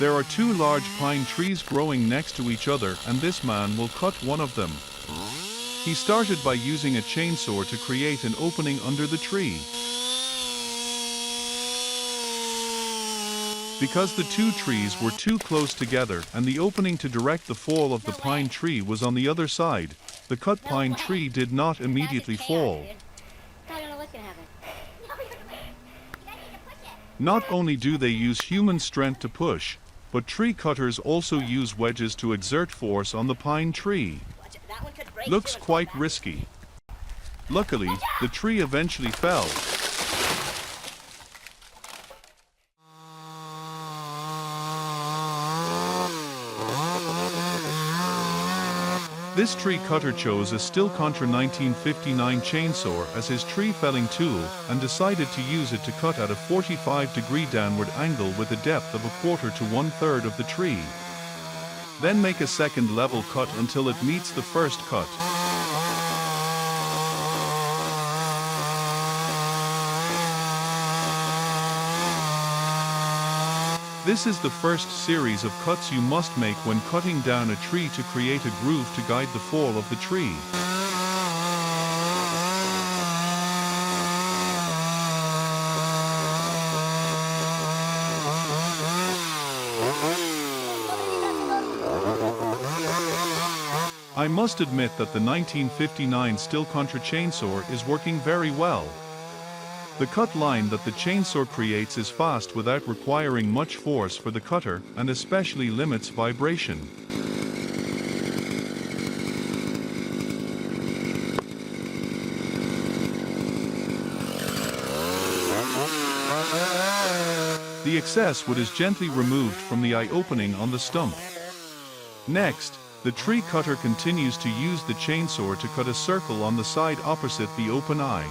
There are two large pine trees growing next to each other, and this man will cut one of them. He started by using a chainsaw to create an opening under the tree. Because the two trees were too close together and the opening to direct the fall of the pine tree was on the other side, the cut pine tree did not immediately fall. Not only do they use human strength to push, but tree cutters also use wedges to exert force on the pine tree. Looks quite risky. Luckily, the tree eventually fell. This tree cutter chose a Stihl Contra 1959 chainsaw as his tree felling tool and decided to use it to cut at a 45-degree downward angle with a depth of 1/4 to 1/3 of the tree. Then make a second level cut until it meets the first cut. This is the first series of cuts you must make when cutting down a tree to create a groove to guide the fall of the tree. I must admit that the 1959 Stihl Contra chainsaw is working very well. The cut line that the chainsaw creates is fast without requiring much force for the cutter and especially limits vibration. The excess wood is gently removed from the eye opening on the stump. Next, the tree cutter continues to use the chainsaw to cut a circle on the side opposite the open eye.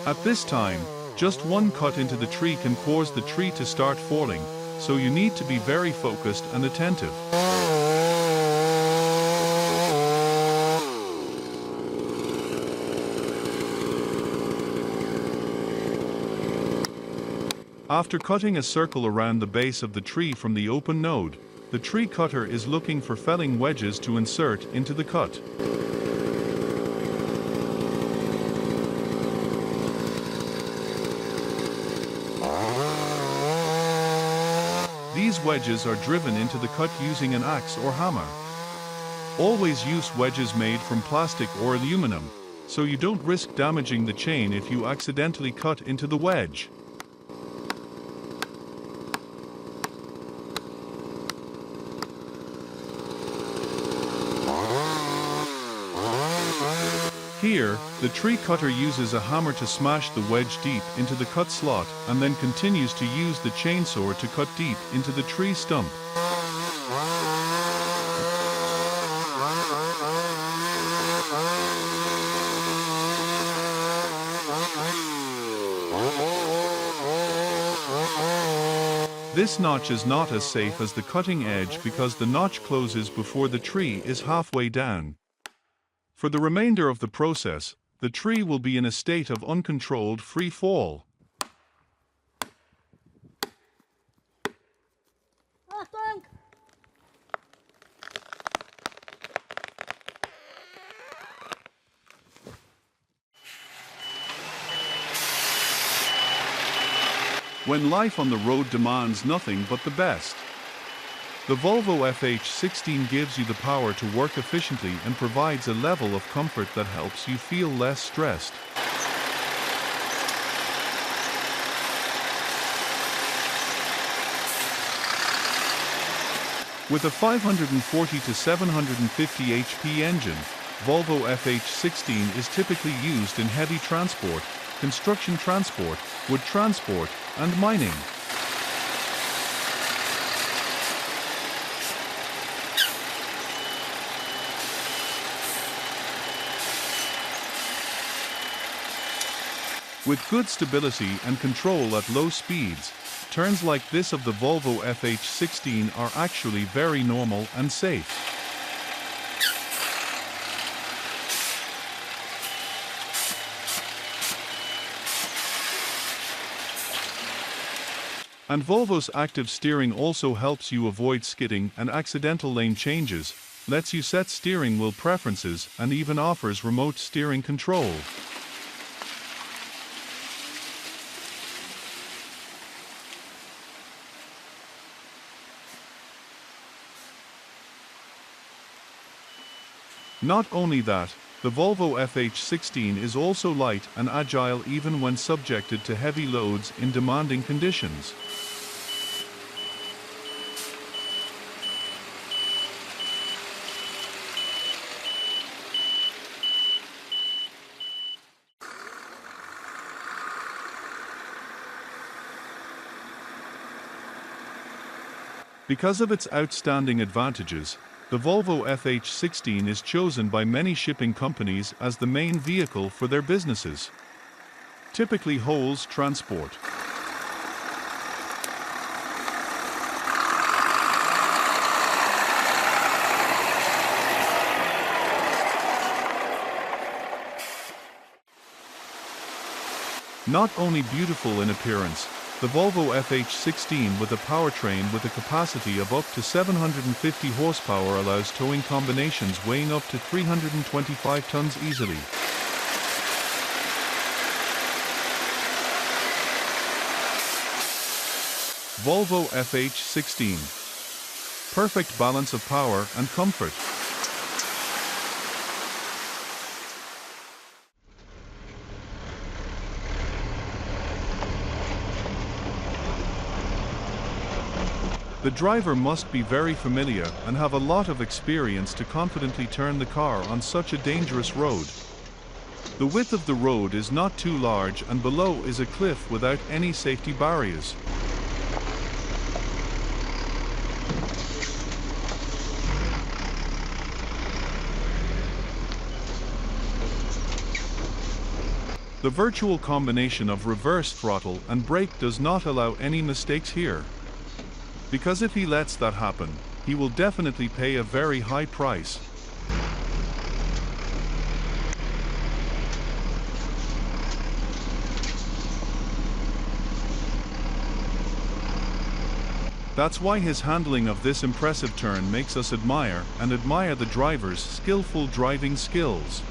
At this time, just one cut into the tree can cause the tree to start falling, so you need to be very focused and attentive. After cutting a circle around the base of the tree from the open node, the tree cutter is looking for felling wedges to insert into the cut. These wedges are driven into the cut using an axe or hammer. Always use wedges made from plastic or aluminum, so you don't risk damaging the chain if you accidentally cut into the wedge. Here, the tree cutter uses a hammer to smash the wedge deep into the cut slot and then continues to use the chainsaw to cut deep into the tree stump. This notch is not as safe as the cutting edge because the notch closes before the tree is halfway down. For the remainder of the process, the tree will be in a state of uncontrolled free fall. When life on the road demands nothing but the best, the Volvo FH16 gives you the power to work efficiently and provides a level of comfort that helps you feel less stressed. With a 540 to 750 HP engine, Volvo FH16 is typically used in heavy transport, construction transport, wood transport, and mining. With good stability and control at low speeds, turns like this of the Volvo FH16 are actually very normal and safe. And Volvo's active steering also helps you avoid skidding and accidental lane changes, lets you set steering wheel preferences, and even offers remote steering control. Not only that, the Volvo FH16 is also light and agile even when subjected to heavy loads in demanding conditions. Because of its outstanding advantages, the Volvo FH16 is chosen by many shipping companies as the main vehicle for their businesses. Typically holds transport. Not only beautiful in appearance, the Volvo FH16 with a powertrain with a capacity of up to 750 horsepower allows towing combinations weighing up to 325 tons easily. Volvo FH16. Perfect balance of power and comfort. The driver must be very familiar and have a lot of experience to confidently turn the car on such a dangerous road. The width of the road is not too large, and below is a cliff without any safety barriers. The virtual combination of reverse throttle and brake does not allow any mistakes here. Because if he lets that happen, he will definitely pay a very high price. That's why his handling of this impressive turn makes us admire the driver's skillful driving skills.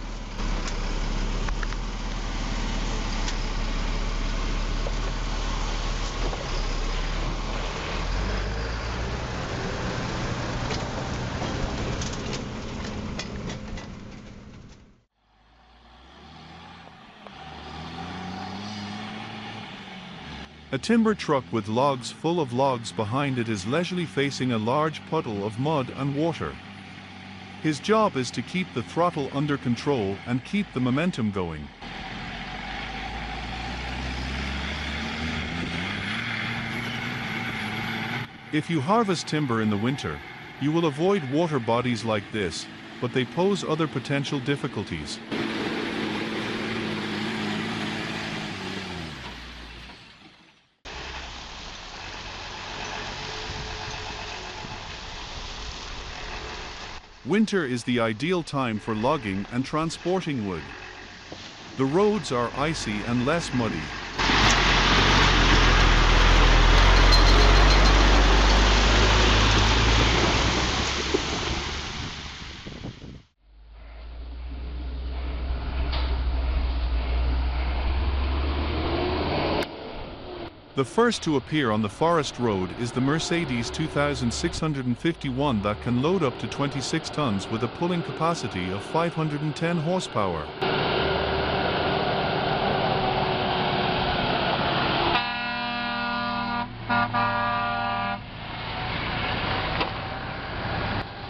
A timber truck with logs full of logs behind it is leisurely facing a large puddle of mud and water. His job is to keep the throttle under control and keep the momentum going. If you harvest timber in the winter, you will avoid water bodies like this, but they pose other potential difficulties. Winter is the ideal time for logging and transporting wood. The roads are icy and less muddy. The first to appear on the forest road is the Mercedes 2651 that can load up to 26 tons with a pulling capacity of 510 horsepower.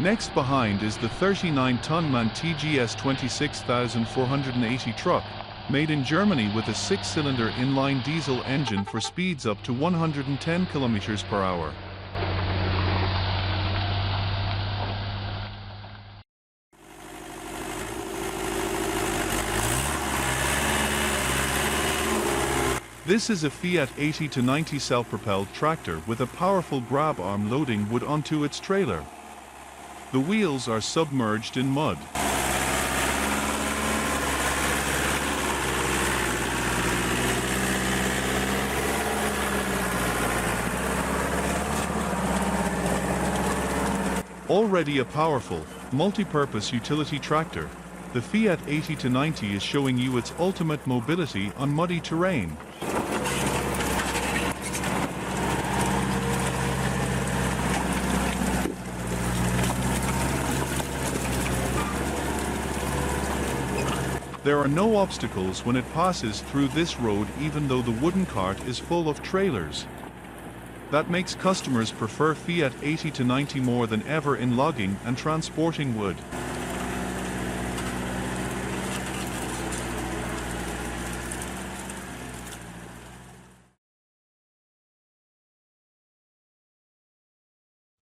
Next behind is the 39-ton MAN TGS 26480 truck, made in Germany with a 6-cylinder inline diesel engine for speeds up to 110 km per hour. This is a Fiat 80-90 self-propelled tractor with a powerful grab arm loading wood onto its trailer. The wheels are submerged in mud. Already a powerful, multi-purpose utility tractor, the Fiat 80-90 is showing you its ultimate mobility on muddy terrain. There are no obstacles when it passes through this road, even though the wooden cart is full of trailers. That makes customers prefer Fiat 80-90 more than ever in logging and transporting wood.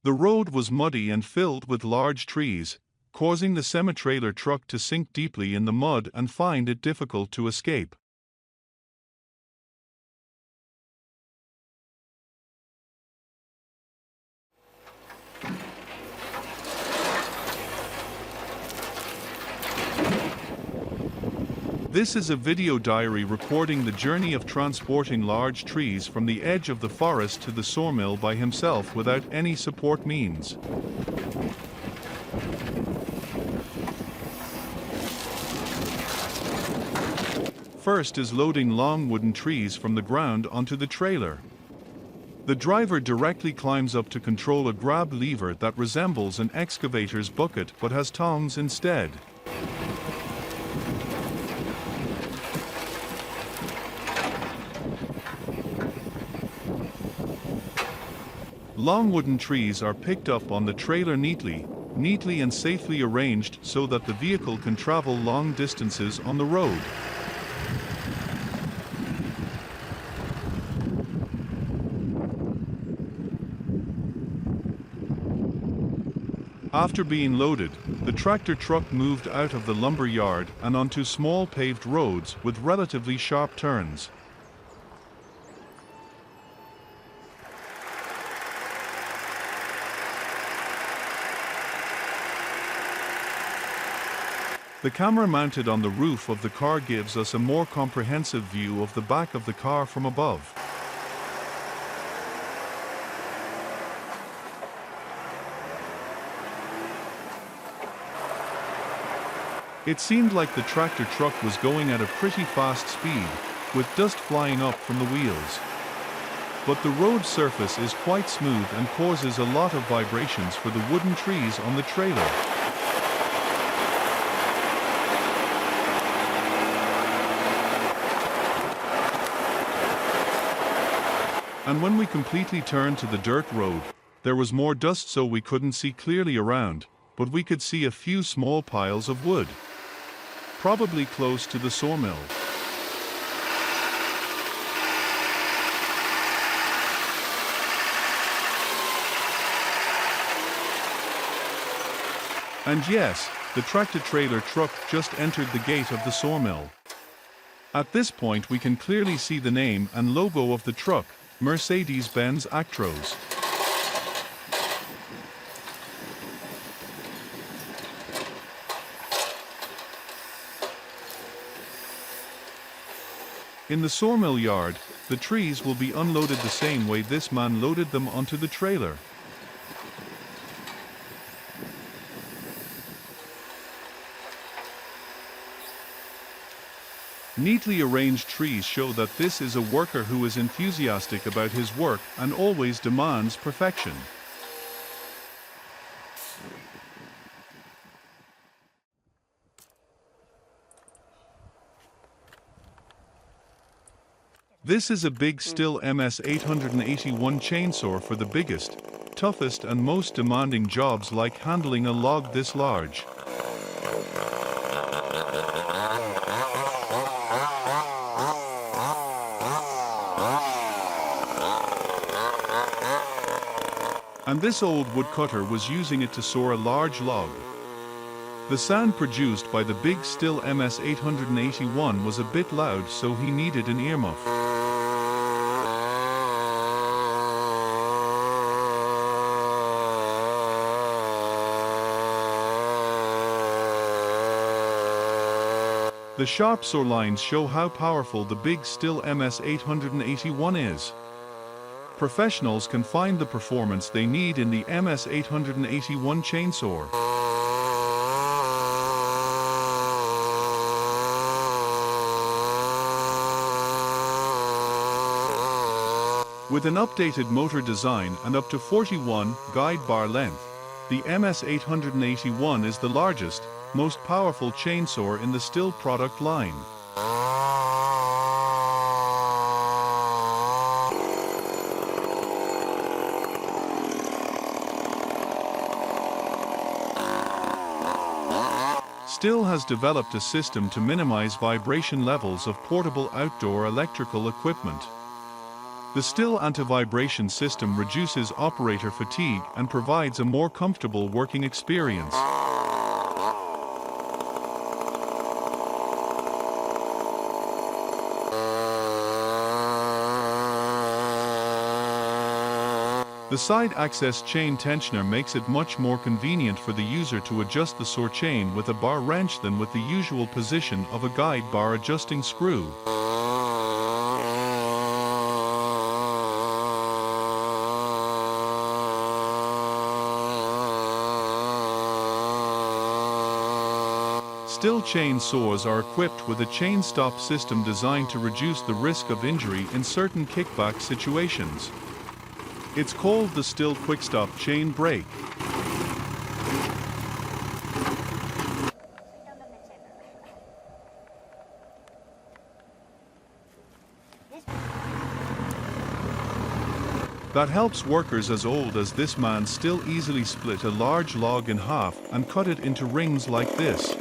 The road was muddy and filled with large trees, causing the semi-trailer truck to sink deeply in the mud and find it difficult to escape. This is a video diary recording the journey of transporting large trees from the edge of the forest to the sawmill by himself without any support means. First is loading long wooden trees from the ground onto the trailer. The driver directly climbs up to control a grab lever that resembles an excavator's bucket but has tongs instead. Long wooden trees are picked up on the trailer neatly and safely arranged so that the vehicle can travel long distances on the road. After being loaded, the tractor truck moved out of the lumber yard and onto small paved roads with relatively sharp turns. The camera mounted on the roof of the car gives us a more comprehensive view of the back of the car from above. It seemed like the tractor truck was going at a pretty fast speed, with dust flying up from the wheels. But the road surface is quite smooth and causes a lot of vibrations for the wooden trees on the trailer. And when we completely turned to the dirt road, there was more dust, so we couldn't see clearly around, but we could see a few small piles of wood. Probably close to the sawmill. And yes, the tractor-trailer truck just entered the gate of the sawmill. At this point we can clearly see the name and logo of the truck, Mercedes-Benz Actros. In the sawmill yard, the trees will be unloaded the same way this man loaded them onto the trailer. Neatly arranged trees show that this is a worker who is enthusiastic about his work and always demands perfection. This is a big Stihl MS 881 chainsaw for the biggest, toughest and most demanding jobs like handling a log this large. And this old woodcutter was using it to saw a large log. The sound produced by the big Stihl MS 881 was a bit loud, so he needed an earmuff. The sharp saw lines show how powerful the big Stihl MS 881 is. Professionals can find the performance they need in the MS881 chainsaw. With an updated motor design and up to 41 guide bar length, the MS881 is the largest, most powerful chainsaw in the Stihl product line. Stihl has developed a system to minimize vibration levels of portable outdoor electrical equipment. The Stihl anti-vibration system reduces operator fatigue and provides a more comfortable working experience. The side access chain tensioner makes it much more convenient for the user to adjust the saw chain with a bar wrench than with the usual position of a guide bar adjusting screw. Stihl chain saws are equipped with a chain stop system designed to reduce the risk of injury in certain kickback situations. It's called the Stihl Quick Stop Chain Brake. That helps workers as old as this man still easily split a large log in half and cut it into rings like this.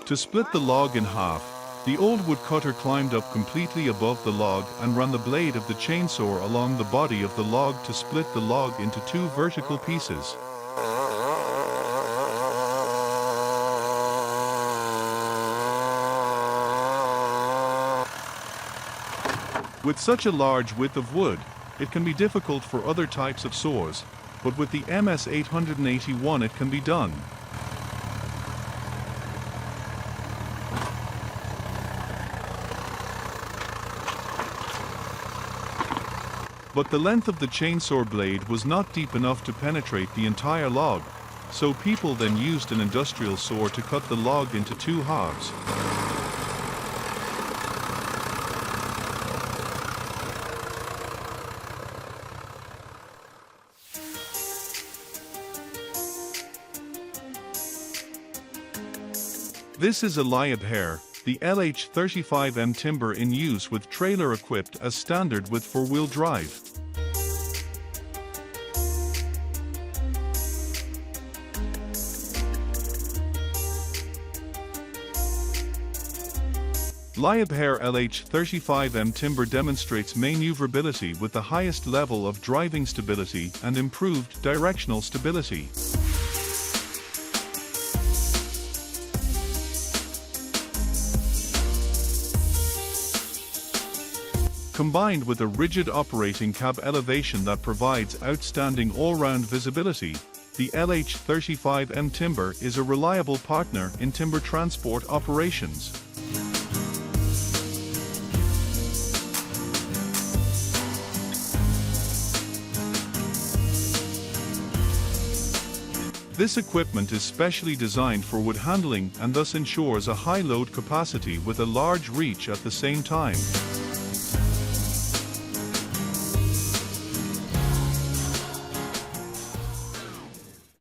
To split the log in half, the old woodcutter climbed up completely above the log and ran the blade of the chainsaw along the body of the log to split the log into two vertical pieces. With such a large width of wood, it can be difficult for other types of saws, but with the MS881 it can be done. But the length of the chainsaw blade was not deep enough to penetrate the entire log, so people then used an industrial saw to cut the log into two halves. This is a Liebherr, the LH35M timber in use with trailer equipped as standard with four-wheel drive. Liebherr LH35M timber demonstrates maneuverability with the highest level of driving stability and improved directional stability. Combined with a rigid operating cab elevation that provides outstanding all-round visibility, the LH35M timber is a reliable partner in timber transport operations. This equipment is specially designed for wood handling and thus ensures a high load capacity with a large reach at the same time.